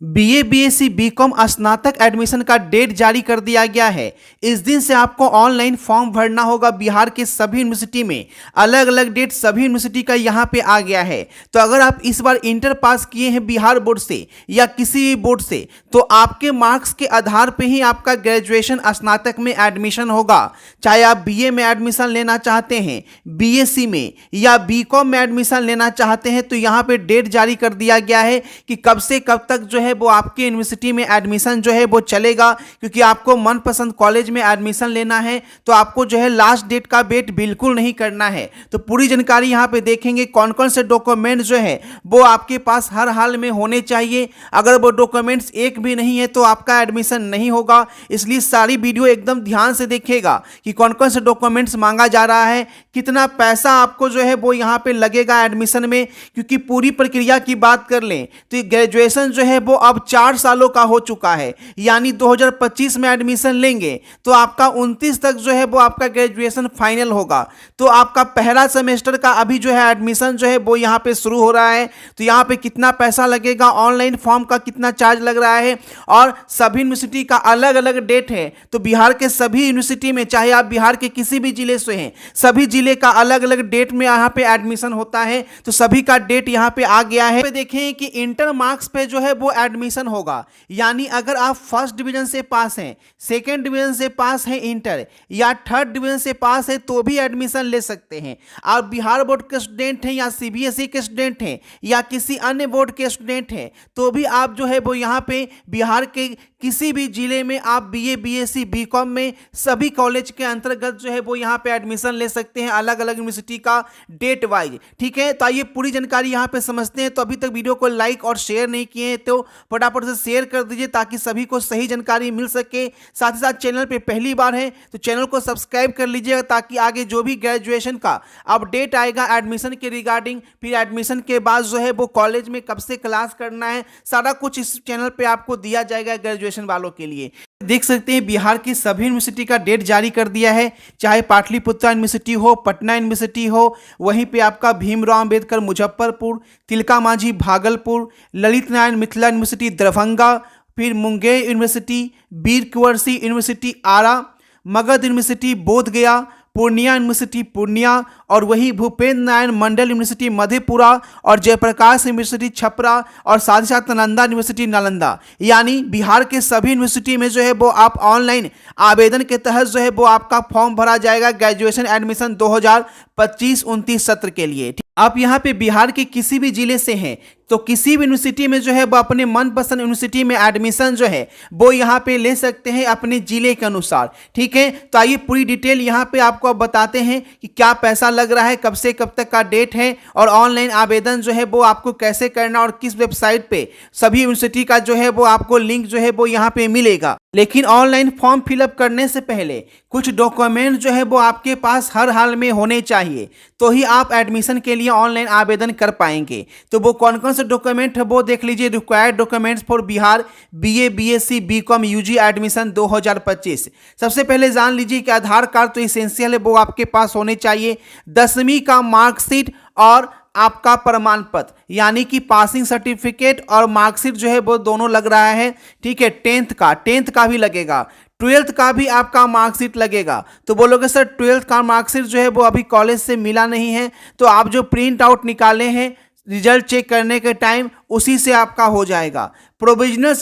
BA, BSc, BCom स्नातक admission का date जारी कर दिया गया है। इस दिन से आपको ऑनलाइन फॉर्म भरना होगा बिहार के सभी यूनिवर्सिटी में। अलग अलग डेट सभी यूनिवर्सिटी का यहाँ पे आ गया है। तो अगर आप इस बार इंटर पास किए हैं बिहार बोर्ड से या किसी भी बोर्ड से, तो आपके मार्क्स के आधार पे ही आपका ग्रेजुएशन स्नातक में एडमिशन होगा। चाहे आप बीए में एडमिशन लेना चाहते हैं, बीएससी में या बीकॉम में एडमिशन लेना चाहते हैं, तो यहाँ पे डेट जारी कर दिया गया है कि कब से कब तक जो है वो आपके यूनिवर्सिटी में एडमिशन जो है वो चलेगा। क्योंकि आपको मनपसंद कॉलेज में एडमिशन लेना है तो आपको जो है लास्ट डेट का वेट बिल्कुल नहीं करना है। तो पूरी जानकारी यहाँ पे देखेंगे कौन कौन से डॉक्यूमेंट जो है वो आपके पास हर हाल में होने चाहिए। अगर वो डॉक्यूमेंट्स एक भी नहीं है तो आपका एडमिशन नहीं होगा। इसलिए सारी वीडियो एकदम ध्यान से देखिएगा कि कौन कौन से डॉक्यूमेंट्स मांगा जा रहा है, कितना पैसा आपको जो है वो यहाँ पे लगेगा एडमिशन में। क्योंकि पूरी प्रक्रिया की बात कर लें तो ग्रेजुएशन जो है वो अब 4 सालों का हो चुका है। यानी 2025 में एडमिशन लेंगे तो आपका 29 तक जो है वो आपका ग्रेजुएशन फाइनल होगा। तो आपका पहला सेमेस्टर का अभी जो है एडमिशन जो है वो यहाँ पे शुरू हो रहा है। तो यहाँ पे कितना पैसा लगेगा, ऑनलाइन फॉर्म का कितना चार्ज लग रहा है, और सभी यूनिवर्सिटी का अलग अलग डेट है। तो बिहार के सभी यूनिवर्सिटी में, चाहे आप बिहार के किसी भी जिले से हैं, सभी जिले का अलग अलग डेट में यहाँ पे एडमिशन होता है। तो सभी का डेट यहाँ पे आ गया है। देखें कि इंटर मार्क्स पे जो है वो एडमिशन होगा। यानी अगर आप फर्स्ट डिवीजन से पास हैं, सेकेंड डिवीजन से पास हैं इंटर, या थर्ड डिवीजन से पास है तो भी एडमिशन ले सकते हैं। आप बिहार बोर्ड के स्टूडेंट हैं या सीबीएसई के स्टूडेंट हैं या किसी अन्य बोर्ड के स्टूडेंट हैं, तो भी आप जो है वो यहाँ पे बिहार के किसी भी जिले में आप बीए, बीएससी, बीकॉम में सभी कॉलेज के अंतर्गत जो है वो यहाँ पे एडमिशन ले सकते हैं, अलग अलग यूनिवर्सिटी का डेट वाइज। ठीक है, तो आइए पूरी जानकारी यहाँ पे समझते हैं। तो अभी तक वीडियो को लाइक और शेयर नहीं किए हैं तो फटाफट से शेयर कर दीजिए ताकि सभी को सही जानकारी मिल सके। साथ ही साथ चैनल पे पहली बार है तो चैनल को सब्सक्राइब कर लीजिएगा ताकि आगे जो भी ग्रेजुएशन का अपडेट आएगा एडमिशन के रिगार्डिंग, फिर एडमिशन के बाद जो है वो कॉलेज में कब से क्लास करना है, सारा कुछ इस चैनल पे आपको दिया जाएगा ग्रेजुएशन वालों के लिए। देख सकते हैं बिहार की सभी यूनिवर्सिटी का डेट जारी कर दिया है। चाहे पाटलिपुत्र यूनिवर्सिटी हो, पटना यूनिवर्सिटी हो, वहीं पे आपका भीमराव अंबेडकर मुजफ्फरपुर, तिलका मांझी भागलपुर, ललित नारायण मिथिला यूनिवर्सिटी दरभंगा, फिर मुंगेर यूनिवर्सिटी, वीर कुंवर सिंह यूनिवर्सिटी आरा, मगध यूनिवर्सिटी बोधगया, पूर्णिया यूनिवर्सिटी पूर्णिया, और वही भूपेंद्र नारायण मंडल यूनिवर्सिटी मधेपुरा, और जयप्रकाश यूनिवर्सिटी छपरा, और साथ ही साथ नालंदा यूनिवर्सिटी नालंदा। यानी बिहार के सभी यूनिवर्सिटी में जो है वो आप ऑनलाइन आवेदन के तहत जो है वो आपका फॉर्म भरा जाएगा ग्रेजुएशन एडमिशन 2025-29 सत्र के लिए। आप यहाँ पे बिहार के किसी भी जिले से हैं तो किसी भी यूनिवर्सिटी में जो है वो अपने मनपसंद यूनिवर्सिटी में एडमिशन जो है वो यहाँ पे ले सकते हैं अपने जिले के अनुसार। ठीक है, तो आइए पूरी डिटेल यहाँ पे आपको अब बताते हैं कि क्या पैसा लग रहा है, कब से कब तक का डेट है, और ऑनलाइन आवेदन जो है वो आपको कैसे करना और किस वेबसाइट पे सभी यूनिवर्सिटी का जो है वो आपको लिंक जो है वो यहाँ पे मिलेगा। लेकिन ऑनलाइन फॉर्म फिलअप करने से पहले कुछ डॉक्यूमेंट जो है वो आपके पास हर हाल में होने चाहिए, तो ही आप एडमिशन के लिए ऑनलाइन आवेदन कर पाएंगे। तो वो कौन कौन से डॉक्यूमेंट है वो देख लीजिए। Required documents for Bihar BA, BSc, BCom UG admission 2025। सबसे पहले जान लीजिए कि आधार कार्ड तो इसेंशियल है, वो आपके पास होने चाहिए। 10वीं का मार्कशीट और आपका प्रमाण पत्र यानी कि पासिंग सर्टिफिकेट और मार्कशीट जो है वो दोनों लग रहा है। ठीक है, 10th का भी लगेगा, 12th का भी आपका मार्कशीट लगेगा। तो बोलोगे सर 12th का मार्कशीट जो है वो अभी कॉलेज से मिला नहीं है, तो आप जो प्रिंट आउट निकाले हैं रिजल्ट चेक करने के टाइम उसी से आपका हो जाएगा। प्रोविजनल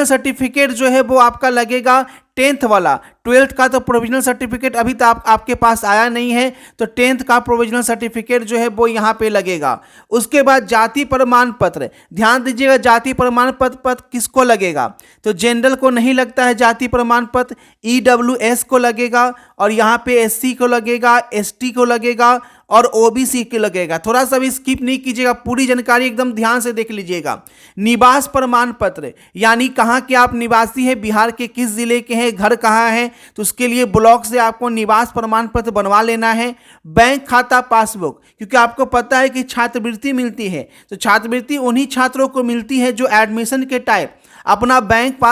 सर्टिफिकेट जो है वो आपका लगेगा 10th वाला। 12th का तो प्रोविजनल सर्टिफिकेट अभी तक आपके पास आया नहीं है, तो 10th का प्रोविजनल सर्टिफिकेट जो है वो यहाँ पे लगेगा। उसके बाद जाति प्रमाण पत्र, ध्यान दीजिएगा जाति प्रमाण पत्र किसको लगेगा, तो जनरल को नहीं लगता है जाति प्रमाण पत्र, EWS को लगेगा, और यहाँ पे SC को लगेगा, ST को लगेगा, और OBC के लगेगा। थोड़ा सा भी स्किप नहीं कीजिएगा, पूरी जानकारी एकदम ध्यान से देख लीजिएगा। निवास प्रमाण पत्र यानी कहाँ के आप निवासी हैं, बिहार के किस जिले के हैं, घर कहाँ है, तो उसके लिए ब्लॉक से आपको निवास प्रमाण पत्र बनवा लेना है। बैंक खाता पासबुक, क्योंकि आपको पता है कि छात्रवृत्ति मिलती है, तो छात्रवृत्ति उन्हीं छात्रों को मिलती है जो एडमिशन के टाइम अपना बैंक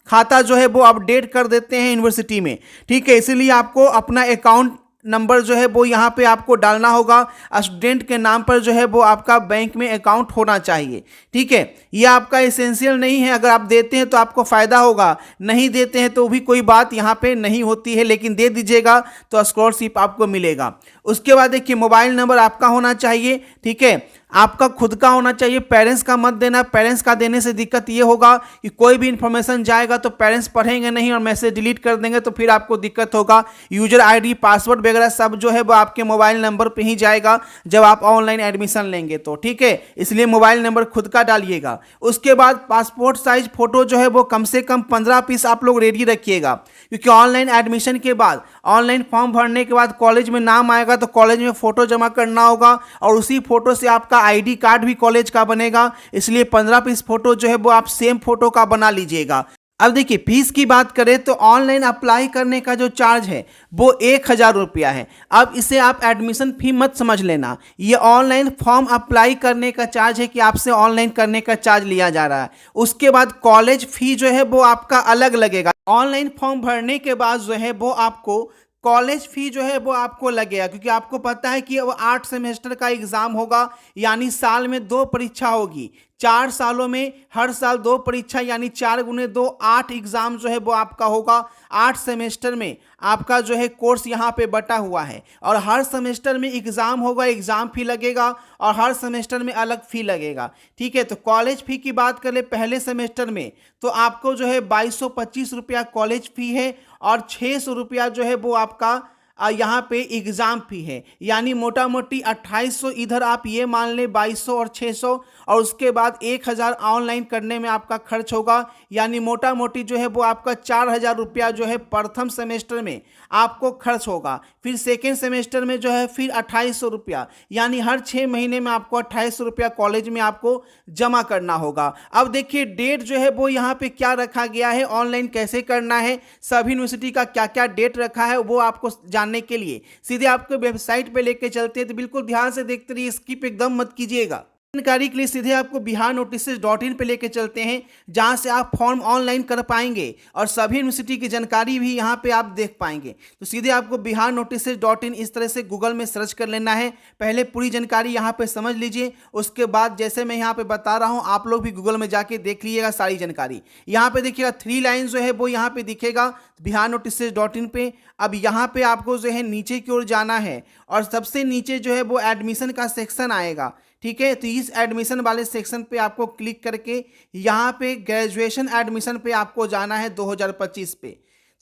खाता जो है वो अपडेट कर देते हैं यूनिवर्सिटी में। ठीक है, इसीलिए आपको अपना अकाउंट नंबर जो है वो यहाँ पे आपको डालना होगा। स्टूडेंट के नाम पर जो है वो आपका बैंक में अकाउंट होना चाहिए। ठीक है, ये आपका एसेंशियल नहीं है, अगर आप देते हैं तो आपको फ़ायदा होगा, नहीं देते हैं तो भी कोई बात यहाँ पे नहीं होती है, लेकिन दे दीजिएगा तो स्कॉलरशिप आपको मिलेगा। उसके बाद देखिए मोबाइल नंबर आपका होना चाहिए। ठीक है, आपका खुद का होना चाहिए, पेरेंट्स का मत देना। पेरेंट्स का देने से दिक्कत ये होगा कि कोई भी इंफॉर्मेशन जाएगा तो पेरेंट्स पढ़ेंगे नहीं और मैसेज डिलीट कर देंगे, तो फिर आपको दिक्कत होगा। यूजर आईडी पासवर्ड वगैरह सब जो है वो आपके मोबाइल नंबर पे ही जाएगा जब आप ऑनलाइन एडमिशन लेंगे तो। ठीक है, इसलिए मोबाइल नंबर खुद का डालिएगा। उसके बाद पासपोर्ट साइज फोटो जो है वो कम से कम 15 पीस आप लोग रेडी रखिएगा, क्योंकि ऑनलाइन एडमिशन के बाद, ऑनलाइन फॉर्म भरने के बाद कॉलेज में नाम आएगा तो कॉलेज में फोटो जमा करना होगा और उसी फोटो से आपका आईडी कार्ड भी कॉलेज का बनेगा। इसलिए 15 पीस फोटो जो है वो आप सेम फोटो का बना लीजिएगा। अब देखिए फीस की बात करें तो ऑनलाइन अप्लाई करने का जो चार्ज है वो 1000 रुपया है। अब इसे आप एडमिशन फी मत समझ लेना, ये ऑनलाइन फॉर्म अप्लाई करने का चार्ज है कि आपसे ऑनलाइन करने का चार्ज लिया जा रहा है। उसके बाद कॉलेज फी जो है वो आपका अलग लगेगा। ऑनलाइन फॉर्म भरने के बाद जो है वो आपको कॉलेज फी जो है वो आपको लगेगा, क्योंकि आपको पता है कि अब 8 सेमेस्टर का एग्जाम होगा, यानी साल में 2 परीक्षा होगी। 4 सालों में हर साल 2 परीक्षा, यानी 4 गुने 2 8 एग्जाम जो है वो आपका होगा। 8 सेमेस्टर में आपका जो है कोर्स यहाँ पे बटा हुआ है और हर सेमेस्टर में एग्जाम होगा, एग्जाम फी लगेगा और हर सेमेस्टर में अलग फी लगेगा। ठीक है, तो कॉलेज फी की बात करें पहले सेमेस्टर में तो आपको जो है 2225 रुपया कॉलेज फी है और 600 रुपया जो है वो आपका यहाँ पे एग्ज़ाम फी है, यानी मोटा मोटी 2800 इधर आप ये मान लें, 2200 और 600, और उसके बाद 1000 ऑनलाइन करने में आपका खर्च होगा, यानी मोटा मोटी जो है वो आपका 4000 रुपया जो है प्रथम सेमेस्टर में आपको खर्च होगा। फिर सेकेंड सेमेस्टर में जो है फिर 2800 रुपया, यानी हर 6 महीने में आपको 2800 रुपया कॉलेज में आपको जमा करना होगा। अब देखिए डेट जो है वो यहाँ पे क्या रखा गया है, ऑनलाइन कैसे करना है, सभी यूनिवर्सिटी का क्या क्या डेट रखा है वो आपको जानने के लिए सीधे आपको वेबसाइट पे लेके चलते हैं, तो बिल्कुल ध्यान से देखते रहिए, स्किप एकदम मत कीजिएगा। जानकारी के लिए सीधे आपको biharnotices.in पे लेके चलते हैं, जहां से आप फॉर्म ऑनलाइन कर पाएंगे और सभी यूनिवर्सिटी की जानकारी भी यहां पे आप देख पाएंगे। तो सीधे आपको biharnotices.in इस तरह से गूगल में सर्च कर लेना है। पहले पूरी जानकारी यहां पे समझ लीजिए, उसके बाद जैसे मैं यहां पे बता रहा हूं आप लोग भी गूगल में जाके देख लीजिएगा सारी जानकारी। यहाँ पे देखिएगा 3 लाइन जो है वो यहाँ पे दिखेगा biharnotices.in पे। अब यहाँ पे आपको जो है नीचे की ओर जाना है और सबसे नीचे जो है वो एडमिशन का सेक्शन आएगा। ठीक है, तो इस एडमिशन वाले सेक्शन पे आपको क्लिक करके यहाँ पे ग्रेजुएशन एडमिशन पे आपको जाना है 2025 पे।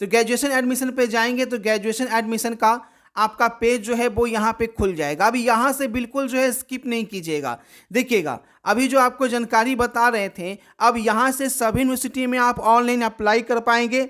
तो ग्रेजुएशन एडमिशन पे जाएंगे तो ग्रेजुएशन एडमिशन का आपका पेज जो है वो यहाँ पे खुल जाएगा। अभी यहाँ से बिल्कुल जो है स्किप नहीं कीजिएगा, देखिएगा अभी जो आपको जानकारी बता रहे थे, अब यहाँ से सभी यूनिवर्सिटी में आप ऑनलाइन अप्लाई कर पाएंगे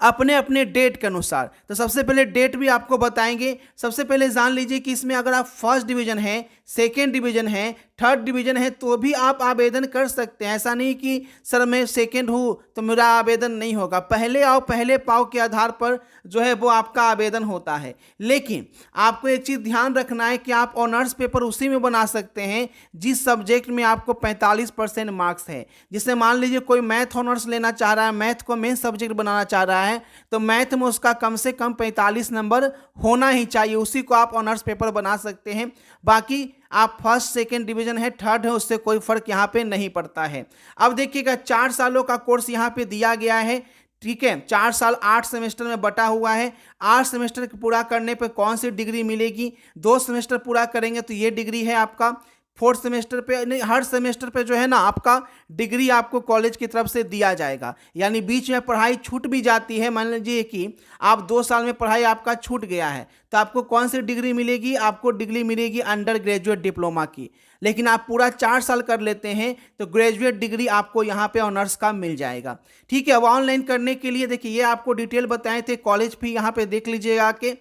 अपने अपने डेट के अनुसार। तो सबसे पहले डेट भी आपको बताएंगे। सबसे पहले जान लीजिए कि इसमें अगर आप फर्स्ट डिवीजन है, सेकेंड डिवीजन है, थर्ड डिवीजन है तो भी आप आवेदन कर सकते हैं। ऐसा नहीं कि सर मैं सेकेंड हूँ तो मेरा आवेदन नहीं होगा, पहले आओ पहले पाओ के आधार पर जो है वो आपका आवेदन होता है। लेकिन आपको एक चीज़ ध्यान रखना है कि आप ऑनर्स पेपर उसी में बना सकते हैं जिस सब्जेक्ट में आपको 45% मार्क्स है। जिससे मान लीजिए कोई मैथ ऑनर्स लेना चाह रहा है, मैथ को मेन सब्जेक्ट बनाना चाह रहा है, तो मैथ में उसका कम से कम 45 नंबर होना ही चाहिए, उसी को आप ऑनर्स पेपर बना सकते हैं। बाकी आप फर्स्ट सेकेंड डिवीजन है, थर्ड है, उससे कोई फर्क यहाँ पे नहीं पड़ता है। अब देखिएगा 4 सालों का कोर्स यहाँ पे दिया गया है। ठीक है, 4 साल 8 सेमेस्टर में बटा हुआ है। 8 सेमेस्टर पूरा करने पे कौन सी डिग्री मिलेगी, 2 सेमेस्टर पूरा करेंगे तो ये डिग्री है आपका। 4th सेमेस्टर पे नहीं, हर सेमेस्टर पे जो है ना आपका डिग्री आपको कॉलेज की तरफ से दिया जाएगा। यानी बीच में पढ़ाई छूट भी जाती है, मान लीजिए कि आप 2 साल में पढ़ाई आपका छूट गया है तो आपको कौन सी डिग्री मिलेगी, आपको डिग्री मिलेगी अंडर ग्रेजुएट डिप्लोमा की। लेकिन आप पूरा 4 साल कर लेते हैं तो ग्रेजुएट डिग्री आपको यहाँ पे ऑनर्स का मिल जाएगा। ठीक है, अब ऑनलाइन करने के लिए देखिए ये आपको डिटेल बताए थे, कॉलेज फी यहाँ पे देख लीजिएगा आके।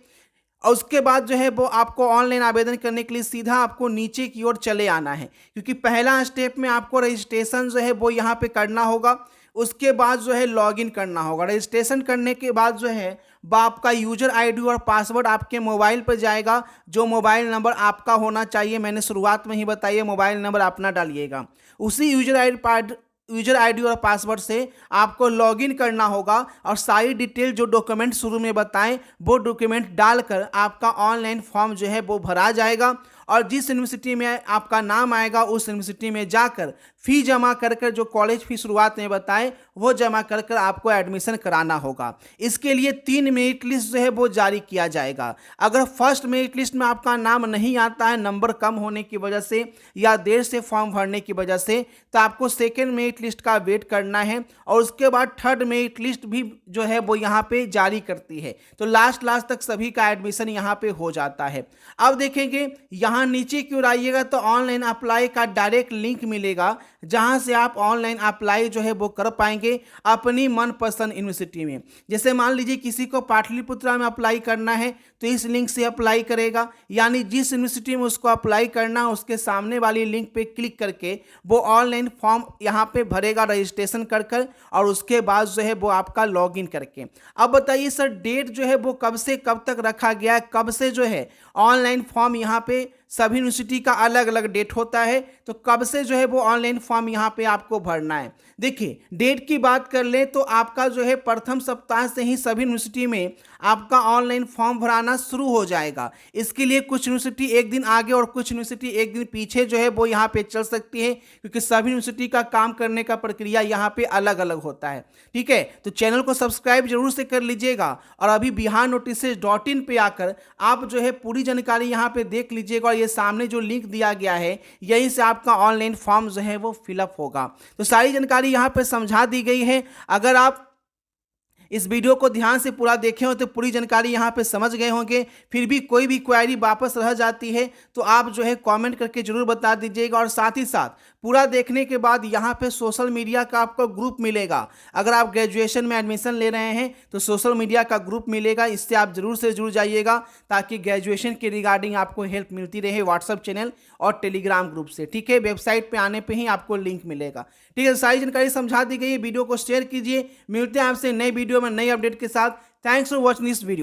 और उसके बाद जो है वो आपको ऑनलाइन आवेदन करने के लिए सीधा आपको नीचे की ओर चले आना है, क्योंकि पहला स्टेप में आपको रजिस्ट्रेशन जो है वो यहाँ पे करना होगा। उसके बाद जो है लॉगिन करना होगा। रजिस्ट्रेशन करने के बाद जो है वो आपका यूजर आईडी और पासवर्ड आपके मोबाइल पर जाएगा, जो मोबाइल नंबर आपका होना चाहिए। मैंने शुरुआत में ही बताइए मोबाइल नंबर अपना डालिएगा। उसी यूजर आईडी यूजर आईडी और पासवर्ड से आपको लॉगिन करना होगा और सारी डिटेल जो डॉक्यूमेंट शुरू में बताएं वो डॉक्यूमेंट डालकर आपका ऑनलाइन फॉर्म जो है वो भरा जाएगा और जिस यूनिवर्सिटी में आपका नाम आएगा उस यूनिवर्सिटी में जाकर फी जमा कर कर जो कॉलेज फी शुरुआत में बताएं वो जमा कर कर आपको एडमिशन कराना होगा। इसके लिए 3 मेरिट लिस्ट जो है वो जारी किया जाएगा। अगर फर्स्ट मेरिट लिस्ट में आपका नाम नहीं आता है नंबर कम होने की वजह से या देर से फॉर्म भरने की वजह से, तो आपको सेकेंड मेरिट लिस्ट का वेट करना है और उसके बाद थर्ड मेरिट लिस्ट भी जो है वो यहाँ पे जारी करती है। तो लास्ट तक सभी का एडमिशन यहाँ पे हो जाता है। अब देखेंगे यहाँ नीचे की ओर आइएगा तो ऑनलाइन अप्लाई का डायरेक्ट लिंक मिलेगा जहां से आप ऑनलाइन अप्लाई जो है वो कर पाएंगे अपनी मनपसंद यूनिवर्सिटी में। जैसे मान लीजिए किसी को पाटलिपुत्रा में अप्लाई करना है तो इस लिंक से अप्लाई करेगा, यानी जिस यूनिवर्सिटी में उसको अप्लाई करना है उसके सामने वाली लिंक पे क्लिक करके वो ऑनलाइन फॉर्म यहाँ पे भरेगा रजिस्ट्रेशन कर और उसके बाद जो है वो आपका लॉगिन करके। अब बताइए सर डेट जो है वो कब से कब तक रखा गया है, कब से जो है ऑनलाइन फॉर्म यहाँ पे सभी यूनिवर्सिटी का अलग अलग डेट होता है, तो कब से जो है वो ऑनलाइन फॉर्म यहाँ पे आपको भरना है। देखिए डेट की बात कर ले तो आपका जो है प्रथम सप्ताह से ही सभी यूनिवर्सिटी में आपका ऑनलाइन फॉर्म भराना शुरू हो जाएगा। इसके लिए कुछ यूनिवर्सिटी एक दिन आगे और कुछ यूनिवर्सिटी एक दिन पीछे जो है वो यहाँ पे चल सकती है, क्योंकि सभी यूनिवर्सिटी का काम करने का प्रक्रिया यहाँ पे अलग अलग होता है। ठीक है, तो चैनल को सब्सक्राइब जरूर से कर लीजिएगा और अभी biharnotices.in पे आकर आप जो है पूरी जानकारी यहाँ पे देख लीजिएगा और ये सामने जो लिंक दिया गया है यहीं से आपका ऑनलाइन फॉर्म जो है वो फिलअप होगा। तो सारी जानकारी यहाँ पे समझा दी गई है। अगर आप इस वीडियो को ध्यान से पूरा देखे हो तो पूरी जानकारी यहाँ पे समझ गए होंगे। फिर भी कोई भी क्वेरी वापस रह जाती है तो आप जो है कमेंट करके जरूर बता दीजिएगा और साथ ही साथ पूरा देखने के बाद यहाँ पे सोशल मीडिया का आपको ग्रुप मिलेगा। अगर आप ग्रेजुएशन में एडमिशन ले रहे हैं तो सोशल मीडिया का ग्रुप मिलेगा, इससे आप जरूर से जुड़ जाइएगा ताकि ग्रेजुएशन के रिगार्डिंग आपको हेल्प मिलती रहे व्हाट्सअप चैनल और टेलीग्राम ग्रुप से। ठीक है, वेबसाइट पे आने पे ही आपको लिंक मिलेगा। ठीक है, सारी जानकारी समझा दी गई है। वीडियो को शेयर कीजिए। मिलते हैं आपसे नई वीडियो में नई अपडेट के साथ। Thanks for watching this video.